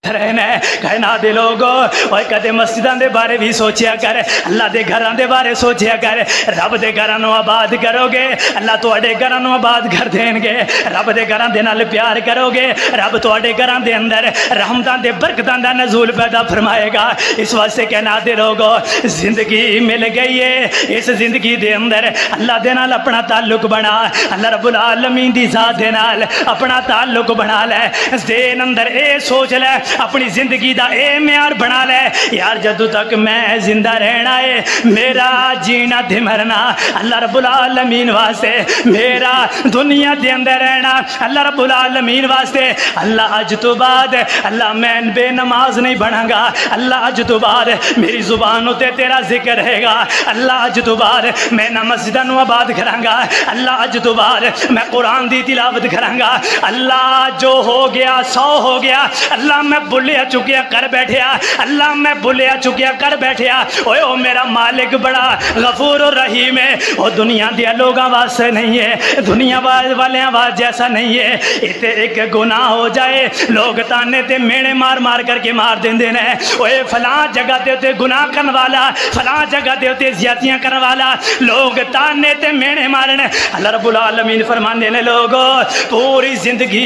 رہنا ہے کائنات دے لوگو اوے کدے مسجداں دے بارے بھی سوچیا کر اللہ دے گھراں دے بارے سوچیا کر رب دے گھراں نو آباد کرو گے اللہ تواڈے گھراں نو آباد کر دین گے رب دے گھراں دے نال پیار کرو گے رب تواڈے گھراں دے اندر رحمتاں دے برکتاں دا نزول پیدا فرمائے گا اس واسطے کائنات دے لوگو زندگی مل گئی ہے اس زندگی دے اندر اللہ دے نال اپنا تعلق بنا اللہ رب العالمین دی ذات دے نال اپنا تعلق بنا لے ذہن اندر اے سوچ لے اپنی زندگی دا اے معیار بنا لے یار جدوں تک میں زندہ رہنا ہے میرا جینا تے مرنا اللہ رب العالمین واسطے میرا دنیا دے اندر رہنا اللہ رب العالمین واسطے اللہ اج تو بعد اللہ میں بے نماز نہیں بنا گا اللہ اج تو بعد میری زبان تے تیرا ذکر رہے گا اللہ اج تو بعد میں نہ مسجداں نو آباد کراں گا اللہ اج تو بعد میں قرآن دی تلاوت کراں گا اللہ جو ہو گیا سو ہو گیا اللہ میں بھولیا چکیا کر بیٹھیا اللہ میں بھولیا چکیا کر بیٹھیا اوے او میرا مالک بڑا غفور و رحیم ہے او دنیا دیا لوگاں واسطے نہیں ہے دنیا والیاں واس جیسا نہیں ہے اتے ایک گناہ ہو جائے لوگ تانے تے مینے مار مار کر کے مار دیندے نے اوے فلاں جگہ تے تے گناہ کرن والا فلاں جگہ تے تے زیادتیاں کرن والا لوگ تانے تے مینے مارنے اللہ رب العالمین فرماندے نے لوگو پوری زندگی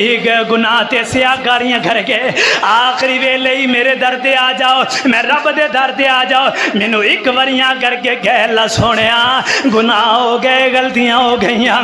گناہ تے سیاکاریاں کر کے آخری ویلے ہی میرے در تے آ جاؤ میں رب دے در تے آ جاؤ مینوں ایک وریاں کر کے کہہ اللہ سونیا گناہ ہو گئے غلطیاں ہو گئیاں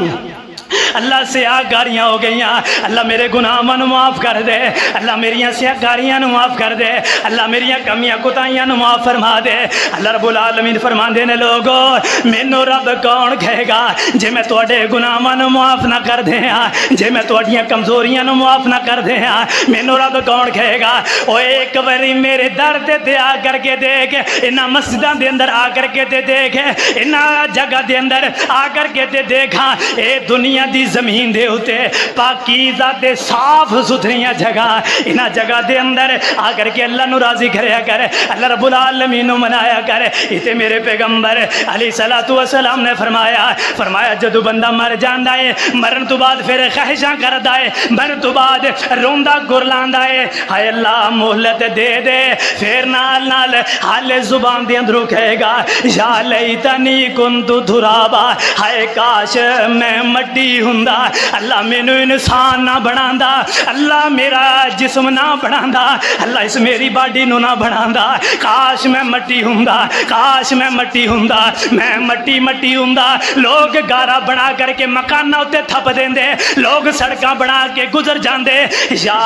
اللہ سیاکاریاں ہو گئیاں اللہ میرے گناہ نو معاف کر دے اللہ میریاں سیاکاریاں نو معاف کر دے اللہ میریاں کمیاں کوتاہیاں نو معاف فرما دے اللہ رب العالمین فرماندے نے لوگو مینوں رب کون کہے گا جے میں تواڈے گناہ نو معاف نہ کر دیاں جے میں تواڈیاں کمزوریاں نو معاف نہ کر دیاں مینوں رب کون کہے گا او ایک واری میرے در تے آ کر کے دیکھ انہاں مسجداں دے اندر آ کر کے تے دیکھ انہاں جگہ دے اندر آ کر کے تے دیکھاں اے دنیا دی زمین دے ہوتے پاکیزہ تے صاف ستھریاں جگہ انہاں جگہ دے اندر آ کر کے اللہ نو راضی کریا کر اللہ رب العالمین نو منایا کر اتے میرے پیغمبر علیہ الصلوۃ والسلام نے فرمایا جدو بندہ مر جاندا ہے مرن تو بعد پھر خواہشاں کردا ہے مرن تو بعد روندا گرلاندا ہے ہائے اللہ مہلت دے دے پھر نال نال حال زبان دے اندروں کہے گا یا لیتنی کنت ترابا ہائے کاش میں مٹی ہوندا اللہ مینو انسان نہ بناندا اللہ میرا جسم نہ بناندا اللہ اس میری باڈی نو نہ بناندا کاش میں مٹی ہوندا کاش میں مٹی ہوندا میں مٹی ہوندا لوگ گارا بنا کر کے مکاناں تے تھپ دیندے لوگ سڑکاں بنا کے گزر جاندے یا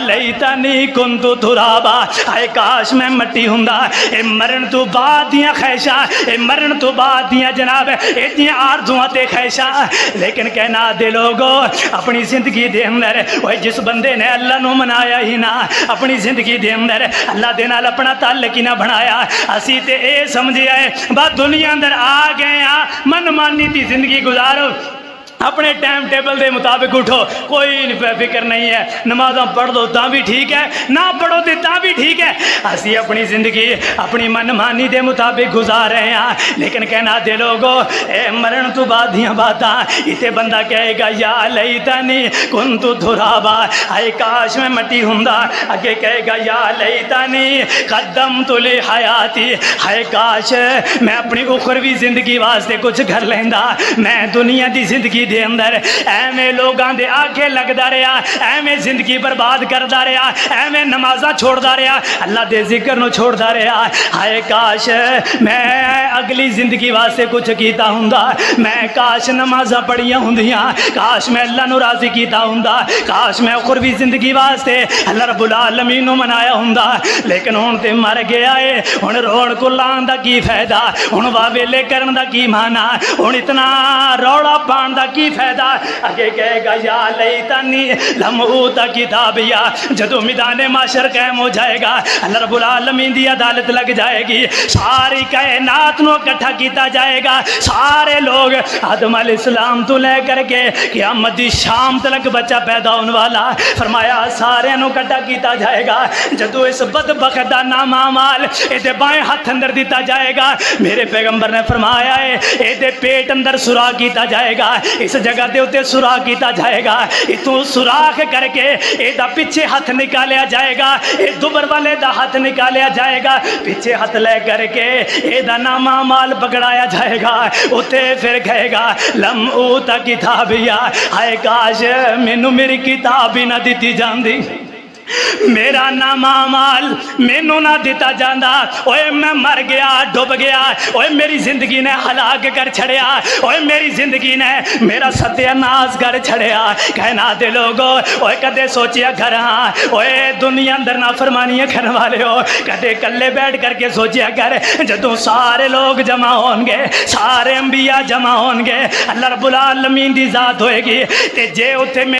لیتنی کنت ترابا اے کاش میں مٹی ہوندا اے مرن تو بعد دیاں خواہشاں اے مرن تو بعد دیاں جناب اتنی آرزواں تے خواہشاں لیکن کہنا دے لوگو اپنی زندگی دے اندر وہ جس بندے نے اللہ نو منایا ہی نہ اپنی زندگی دے اندر اللہ دے نال اپنا تعلق ہی نہ بنایا اسی تے اے سمجھیا ہے با دنیا اندر آ گئے ہاں من مانی دی زندگی گزارو اپنے ٹائم ٹیبل دے مطابق اٹھو کوئی فکر نہیں ہے نمازاں پڑھ دو تاں بھی ٹھیک ہے نہ پڑھو تے تاں بھی ٹھیک ہے اسی اپنی زندگی اپنی من مانی دے مطابق گزار رہے ہیں لیکن کہنا دے لوگو اے مرن تو بعد دیاں باتاں اتے بندہ کہے گا یا لیتنی کنت ترابا اے کاش میں مٹی ہوندا اگے کہے گا یا لیتنی قدمت لحیاتی اے کاش میں اپنی اخروی زندگی واسطے کچھ گھر لیندا میں دنیا دی زندگی دے اندر ایویں لوگاں دے آگے لگدا رہیا ایویں زندگی برباد کردا رہیا ایویں نمازاں چھوڑدا رہیا اللہ دے ذکر نو چھوڑدا رہیا ہائے کاش میں اگلی زندگی واسطے کچھ کیتا ہوندا میں کاش نمازاں پڑھیاں ہوندیاں کاش میں اللہ نو راضی کیتا ہوندا کاش میں اخروی زندگی واسطے اللہ رب العالمین نو منایا ہوندا لیکن ہن تے مر گیا ہے ہن رون کلان دا کی فائدہ ہن واویلے کرن دا کی مانا ہن اتنا روڑا پان دا کی فائدہ اگے کہے گا یا لیتنی لم اوت کتابیا جدو میدان معاشر قائم ہو جائے گا اللہ رب العالمین دی عدالت لگ جائے گی ساری کائنات نو اکٹھا کیتا جائے گا سارے لوگ آدم علیہ السلام تو لے کر کے قیامت دی شام تک بچہ پیدا ہونے والا فرمایا سارے نو اکٹھا کیتا جائے گا جدو اس بدبخت دا نام اعمال اے بائیں ہاتھ اندر دیتا جائے گا میرے پیغمبر نے فرمایا ہے اے پیٹ اندر سوراخ کیتا جائے گا اس اس جگہ دے اتے سوراخ کیتا جائے گا اتوں سوراخ کر کے اے دا پیچھے ہاتھ نکالیا جائے گا اے دوبر والے دا ہاتھ نکالیا جائے گا پیچھے ہاتھ لے کر کے اے دا نامہ مال پکڑایا جائے گا اتے پھر کہے گا لم اوتا کتابیا ہائے کاش مینوں میری کتاب ہی نہ دیتی جاندی میرا نامہ مال مینوں نہ دیتا جاندہ اوے میں مر گیا ڈوب گیا اوے میری زندگی نے ہلاک کر چھڑیا اوے میری زندگی نے میرا ستیہ ناز کر چھڑیا کہنا دے لوگو اوے کدے سوچیا گھر ہاں اوے دنیا اندر نافرمانیاں کرنے والے ہو کدے کلے بیٹھ کر کے سوچیا کر جدوں سارے لوگ جمع ہون گے سارے انبیاء جمع ہون گے اللہ رب العالمین دی ذات ہوئے گی تے جے اتھے